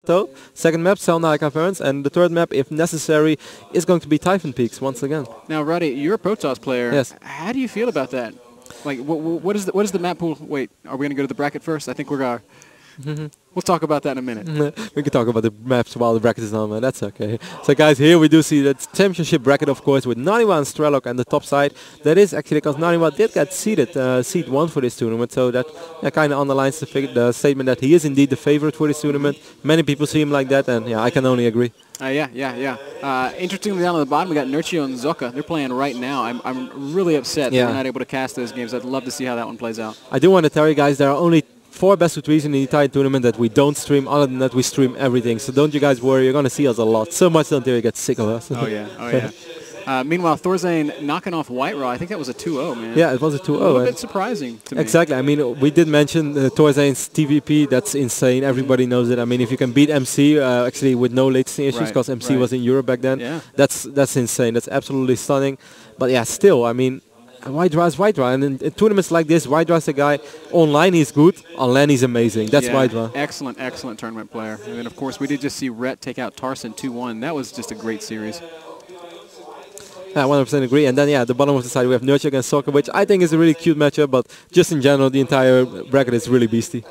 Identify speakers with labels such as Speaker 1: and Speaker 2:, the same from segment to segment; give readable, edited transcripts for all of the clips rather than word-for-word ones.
Speaker 1: Plateau. Second map, Selnai Caverns. And the third map, if necessary, is going to be Typhon Peaks once again.
Speaker 2: Now, Roddy, you're a Protoss player.
Speaker 1: Yes.
Speaker 2: How do you feel about that? Like, what is the map pool? Wait, are we going to go to the bracket first? I think we're going to... We'll talk about that in a minute.
Speaker 1: We can talk about the maps while the bracket is on, man. That's okay. So guys, here we do see that championship bracket, of course, with Naniwa and Strelok on the top side. That is actually because Naniwa did get seeded, seed 1 for this tournament. So that kind of underlines the statement that he is indeed the favorite for this tournament. Many people see him like that, and yeah, I can only agree.
Speaker 2: Interestingly, down on the bottom, we got Nurchio and Zoka. They're playing right now. I'm really upset that we're not able to cast those games. I'd love to see how that one plays out.
Speaker 1: I do want to tell you guys, there are only 4 best of 3s in the entire tournament that we don't stream. Other than that, we stream everything. So don't you guys worry. You're going to see us a lot. So much until you get sick of us.
Speaker 2: Oh, yeah. Meanwhile, Thorzane knocking off White Raw. I think that was a 2-0, man.
Speaker 1: Yeah, it was a 2-0.
Speaker 2: A little bit surprising to me.
Speaker 1: Exactly. I mean, we did mention Thorzane's TVP. That's insane. Everybody knows it. I mean, if you can beat MC, actually with no latency issues, because MC was in Europe back then, that's insane. That's absolutely stunning. But yeah, still, I mean, White Draw is White Draw, and in tournaments like this, White Draw is a guy. Online he's good, on LAN he's amazing. That's White Draw.
Speaker 2: Excellent tournament player. And then of course we did just see Rhett take out Tarson 2-1. That was just a great series.
Speaker 1: I 100% agree. And then at the bottom of the side we have Nurture against Soccer, which I think is a really cute matchup. But just in general, the entire bracket is really beastie.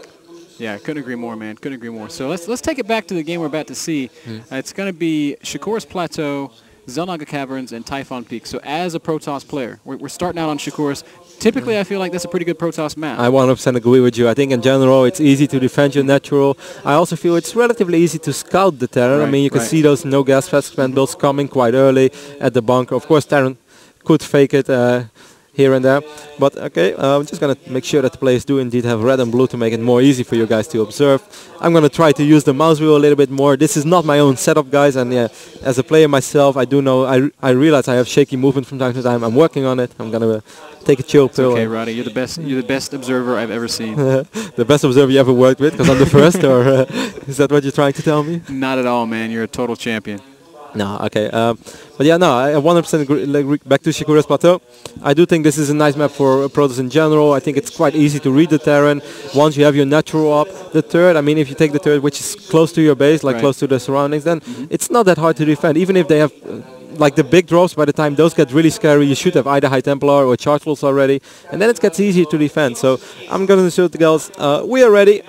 Speaker 2: Yeah, couldn't agree more, man. Couldn't agree more. So let's take it back to the game we're about to see. It's going to be Shakur's Plateau, Zelnaga Caverns, and Typhon Peak. So as a Protoss player, we're starting out on Shakur's. Typically, I feel like that's a pretty good Protoss map.
Speaker 1: I 100% agree with you. I think in general, it's easy to defend your natural. I also feel it's relatively easy to scout the Terran. I mean, you can see those no gas fast expand builds coming quite early at the bunker. Of course, Terran could fake it here and there. But okay, I'm just going to make sure that the players do indeed have red and blue to make it more easy for you guys to observe. I'm going to try to use the mouse wheel a little bit more. This is not my own setup, guys, and yeah, as a player myself, I do know, I realize I have shaky movement from time to time. I'm working on it. I'm going to take a chill pill.
Speaker 2: Okay, Roddy, you're the best observer I've ever seen.
Speaker 1: The best observer you ever worked with, because I'm the first, or is that what you're trying to tell me?
Speaker 2: Not at all, man. You're a total champion.
Speaker 1: No, okay. But yeah, no, I 100% agree. Back to Shakur's Plateau. I do think this is a nice map for Protoss in general. I think it's quite easy to read the Terran once you have your natural up. The third, I mean, if you take the third, which is close to your base, like close to the surroundings, then it's not that hard to defend. Even if they have like the big drops, by the time those get really scary, you should have either High Templar or Charge Wolves already, and then it gets easier to defend. So I'm going to show the girls, we are ready.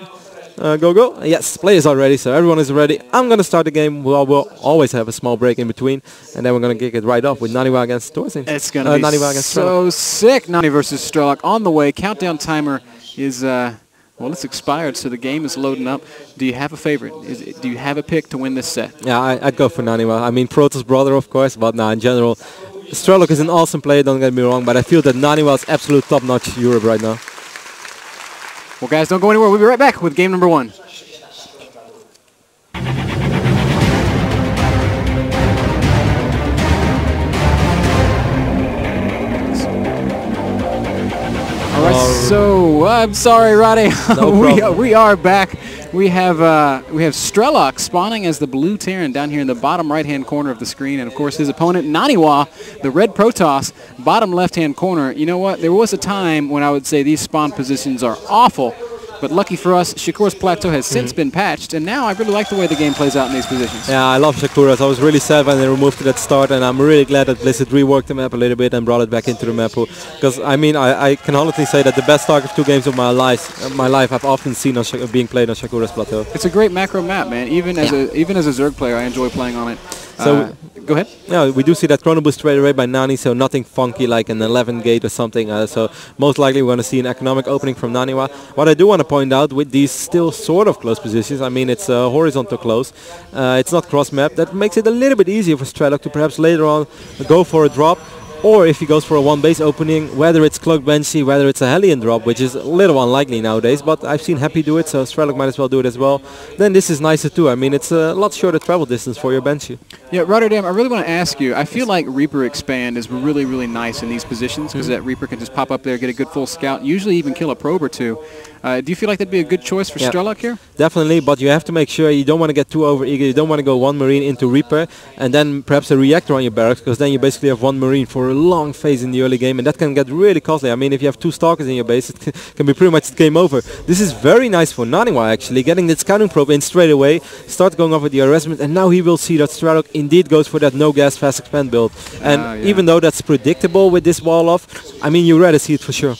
Speaker 1: Go. Yes, players are ready, so everyone is ready. I'm going to start the game. We'll always have a small break in between, and then we're going to kick it right off with Naniwa against Thorzane.
Speaker 2: It's going to be so sick. Nani versus Strelok on the way. Countdown timer is, well, it's expired, so the game is loading up. Do you have a favorite? Do you have a pick to win this set?
Speaker 1: Yeah, I'd go for Naniwa. I mean, Protoss brother, of course, but no, in general, Strelok is an awesome player, don't get me wrong, but I feel that Naniwa is absolute top-notch Europe right now.
Speaker 2: Well, guys, don't go anywhere. We'll be right back with game number 1. All right, so I'm sorry, Roddy. We are back. We have Strelok spawning as the blue Terran down here in the bottom right-hand corner of the screen, and of course his opponent Naniwa, the red Protoss, bottom left-hand corner. You know what? There was a time when I would say these spawn positions are awful, but lucky for us, Shakur's Plateau has since been patched, and now I really like the way the game plays out in these positions. Yeah,
Speaker 1: I love Shakur's. I was really sad when they removed it at start, and I'm really glad that Blizzard reworked the map a little bit and brought it back into the map. Because, I mean, I can honestly say that the best Starcraft 2 games of my life I've often seen on being played on Shakur's Plateau.
Speaker 2: It's a great macro map, man. Even as a Zerg player, I enjoy playing on it.
Speaker 1: So
Speaker 2: go ahead.
Speaker 1: Yeah, we do see that Chrono Boost straight away by Nani, so nothing funky like an 11 gate or something. So most likely we're going to see an economic opening from Naniwa. What I do want to point out with these still sort of close positions, I mean it's horizontal close, it's not cross map. That makes it a little bit easier for Strelok to perhaps later on go for a drop. Or if he goes for a one base opening, whether it's Cloak Banshee, whether it's a Hellion drop, which is a little unlikely nowadays, but I've seen Happy do it, so Strelok might as well do it as well. Then this is nicer too. I mean, it's a lot shorter travel distance for your Banshee.
Speaker 2: Yeah, Rotterdam, I really want to ask you, I feel like Reaper Expand is really, really nice in these positions, because that Reaper can just pop up there, get a good full scout, usually even kill a probe or two. Do you feel like that'd be a good choice for Strelok here?
Speaker 1: Definitely, but you have to make sure you don't want to get too over-eager. You don't want to go one Marine into Reaper and then perhaps a Reactor on your barracks, because then you basically have one Marine for a long phase in the early game, and that can get really costly. I mean, if you have 2 Stalkers in your base, it can be pretty much game over. This is very nice for Naniwa, actually, getting the scouting probe in straight away, start going off with the harassment, and now he will see that Strelok indeed goes for that no-gas fast expand build. And even though that's predictable with this wall off, I mean, you rather see it for sure.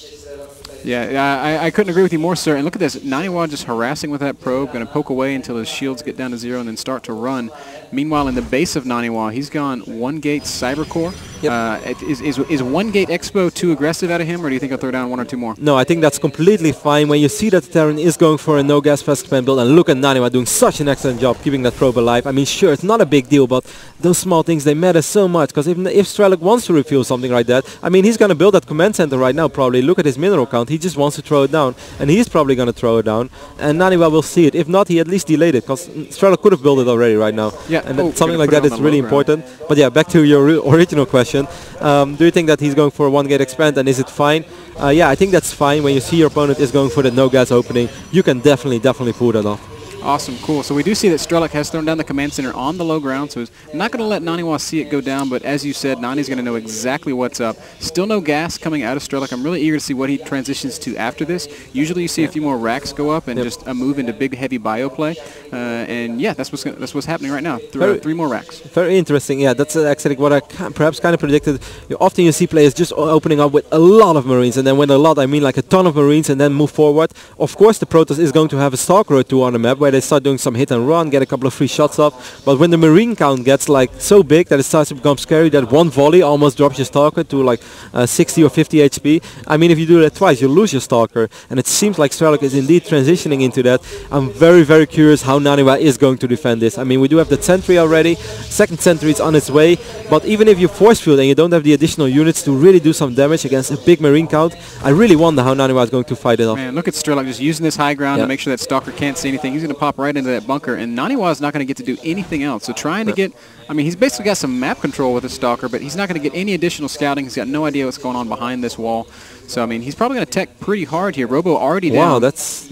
Speaker 2: Yeah, I couldn't agree with you more, sir. And look at this. Naniwa just harassing with that probe, going to poke away until his shields get down to 0 and then start to run. Meanwhile, in the base of Naniwa, he's gone 1 gate Cyber Core. Yep. Is 1 gate Expo too aggressive out of him, or do you think he'll throw down 1 or 2 more? No, I think that's completely fine. When you see that Terran is going for a no-gas fast expand build, and look at Naniwa doing such an excellent job keeping that probe alive. I mean, sure, it's not a big deal, but those small things, they matter so much, because if Strelok wants to refuel something like that, I mean, he's going to build that command center right now, probably. Look at his mineral count. He just wants to throw it down, and he's probably going to throw it down, and Naniwa will see it. If not, he at least delayed it, because Strelok could have built it already right now. Yeah, and something like that is really important. But yeah, back to your original question. Do you think that he's going for a 1 gate expand, and is it fine? Yeah, I think that's fine. When you see your opponent is going for the no-gas opening, you can definitely pull that off. Awesome, cool. So we do see that Strelok has thrown down the command center on the low ground, so he's not going to let Naniwa see it go down, but as you said, Nani's going to know exactly what's up. Still no gas coming out of Strelok. I'm really eager to see what he transitions to after this. Usually you see a few more racks go up and just a move into big, heavy bio play, and yeah, that's what's happening right now. 3 more racks. Very interesting. Yeah, that's actually what I perhaps kind of predicted. Often you see players just opening up with a lot of Marines, and then with a lot, I mean like a ton of Marines, and then move forward. Of course, the Protoss is going to have a Stalker or 2 on the map, where they start doing some hit and run, get a couple of free shots off. But when the Marine count gets like so big that it starts to become scary, that 1 volley almost drops your Stalker to like 60 or 50 HP. I mean, if you do that twice, you lose your Stalker. And it seems like Strelok is indeed transitioning into that. I'm very, very curious how Naniwa is going to defend this. I mean, we do have the sentry already. 2nd sentry is on its way. But even if you force field and you don't have the additional units to really do some damage against a big Marine count, I really wonder how Naniwa is going to fight it off. Man, look at Strelok just using this high ground to make sure that Stalker can't see anything. He's going to pop right into that bunker, and Naniwa is not going to get to do anything else. So trying to get, I mean, he's basically got some map control with his Stalker, but he's not going to get any additional scouting. He's got no idea what's going on behind this wall. So I mean, he's probably going to tech pretty hard here. Robo already down. Wow, that's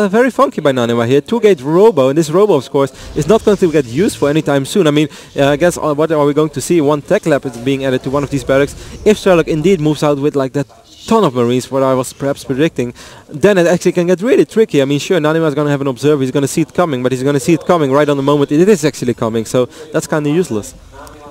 Speaker 2: very funky by Naniwa here. 2-gate Robo, and this Robo, of course, is not going to get useful anytime soon. I mean, I guess what are we going to see? 1 tech lab is being added to one of these barracks. If Strelok indeed moves out with like that ton of Marines, what I was perhaps predicting, then it actually can get really tricky. I mean, sure, Naniwa is going to have an observer, he's going to see it coming, but he's going to see it coming right on the moment it is actually coming, so that's kind of useless.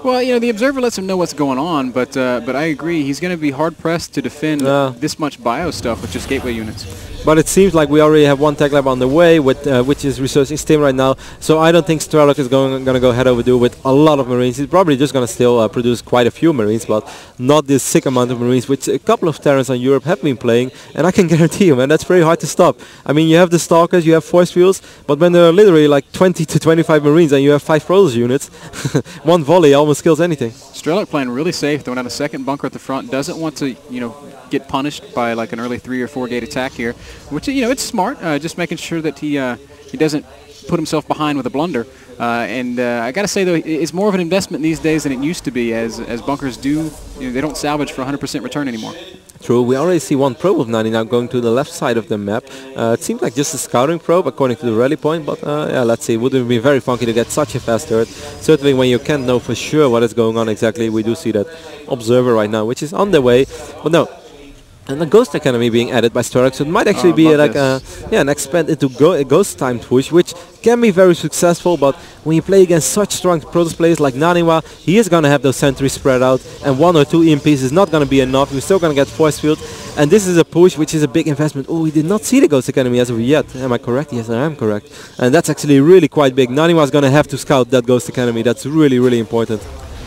Speaker 2: Well, you know, the observer lets him know what's going on, but I agree, he's going to be hard-pressed to defend this much bio stuff with just gateway units. But it seems like we already have 1 tech lab on the way, with which is researching Stim right now. So I don't think Strelok is going to go head over do with a lot of Marines. He's probably just going to still produce quite a few Marines, but not this sick amount of Marines, which a couple of Terrans on Europe have been playing. And I can guarantee you, man, that's very hard to stop. I mean, you have the Stalkers, you have force fields, but when there are literally like 20 to 25 Marines and you have 5 Protoss units, 1 volley almost kills anything. Strelok playing really safe, throwing out a 2nd bunker at the front, doesn't want to, you know, get punished by like an early 3 or 4 gate attack here, which, you know, it's smart, just making sure that he doesn't put himself behind with a blunder. I got to say, though, it's more of an investment these days than it used to be, as bunkers do, you know, they don't salvage for 100% return anymore. True, we already see 1 probe of 90 now going to the left side of the map. It seems like just a scouting probe according to the rally point, but yeah, let's see. It would be very funky to get such a fast turret. Certainly when you can't know for sure what is going on exactly, we do see that observer right now, which is on the way. But no. And the Ghost Academy being added by Strelok, so it might actually be like an expand into Ghost time push, which can be very successful, but when you play against such strong Protoss players like Naniwa, he is going to have those sentries spread out, and 1 or 2 EMPs is not going to be enough. We're still going to get force field, and this is a push which is a big investment. Oh, we did not see the Ghost Academy as of yet. Am I correct? Yes, I am correct. And that's actually really quite big. Naniwa is going to have to scout that Ghost Academy. That's really, really important.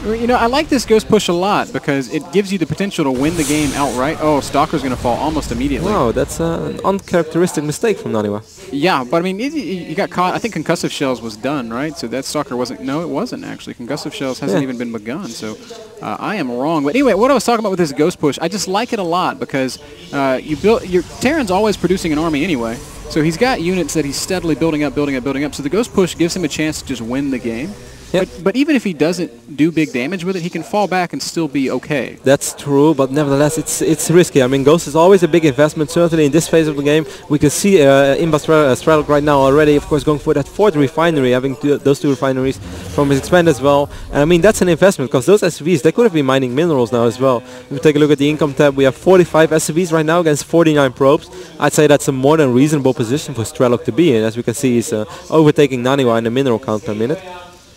Speaker 2: You know, I like this Ghost push a lot because it gives you the potential to win the game outright. Oh, Stalker's going to fall almost immediately. Wow, that's an uncharacteristic mistake from Naniwa. Yeah, but I mean, you got caught. I think Concussive Shells was done, right? So that Stalker wasn't. No, it wasn't actually. Concussive Shells hasn't even been begun. So I am wrong. But anyway, what I was talking about with this Ghost push, I just like it a lot because your Terran's always producing an army anyway. So he's got units that he's steadily building up. So the Ghost push gives him a chance to just win the game.
Speaker 1: Yep.
Speaker 2: But even if he doesn't do big damage with it, he can fall back and still be okay.
Speaker 1: That's true, but nevertheless, it's risky. I mean, Ghost is always a big investment, certainly in this phase of the game. We can see Imba Strelok right now already, of course, going for that 4th refinery, having those 2 refineries from his expand as well. And I mean, that's an investment, because those SCVs, they could have been mining minerals now as well. If we take a look at the income tab, we have 45 SCVs right now against 49 probes. I'd say that's a more than reasonable position for Strelok to be in. As we can see, he's overtaking Naniwa in the mineral count per minute.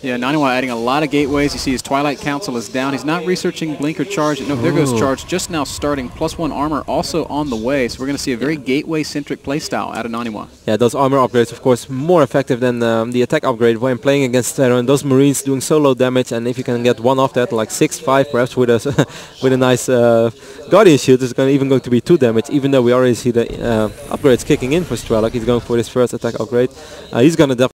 Speaker 2: Yeah, Naniwa adding a lot of gateways. You see his Twilight Council is down. He's not researching Blink or Charge. No, there goes Charge just now starting. +1 armor also on the way. So we're going to see a very gateway-centric playstyle out of Naniwa.
Speaker 1: Yeah, those armor upgrades, of course, more effective than the attack upgrade when playing against Terran. Those Marines doing so low damage, and if you can get one off that, like 6-5 perhaps with a with a nice Guardian Shield, it's even going to be 2 damage, even though we already see the upgrades kicking in for Strelok. He's going for his first attack upgrade. He's going to definitely